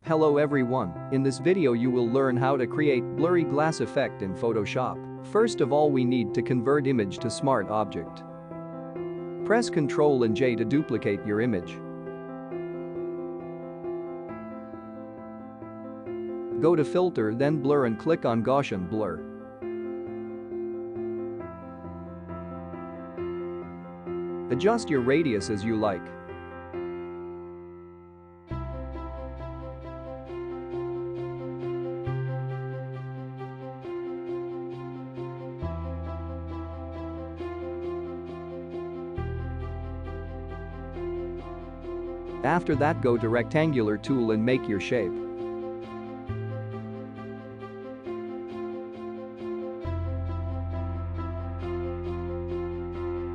Hello everyone, in this video you will learn how to create blurry glass effect in Photoshop. First of all we need to convert image to smart object. Press Ctrl and J to duplicate your image. Go to Filter then Blur and click on Gaussian Blur. Adjust your radius as you like. After that go to Rectangular tool and make your shape.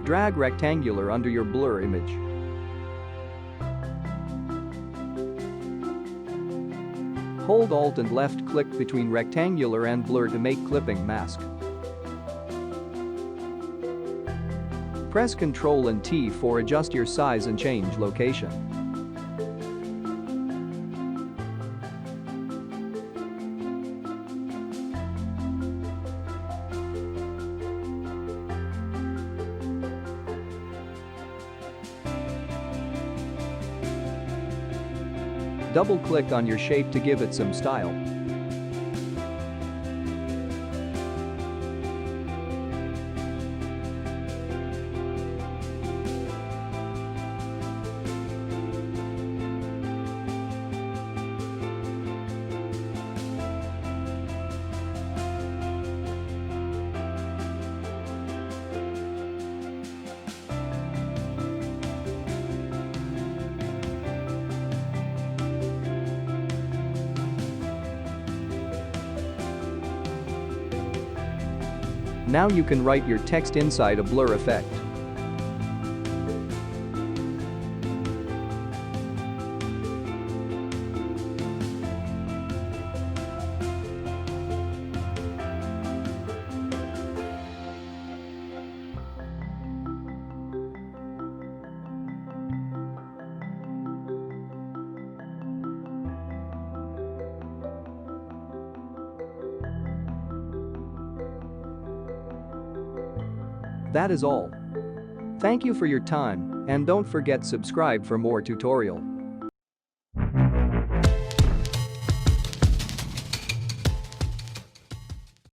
Drag rectangular under your blur image. Hold Alt and left click between rectangular and blur to make clipping mask. Press Ctrl and T for adjust your size and change location. Double-click on your shape to give it some style. Now you can write your text inside a blur effect. That is all. Thank you for your time, and don't forget subscribe for more tutorial.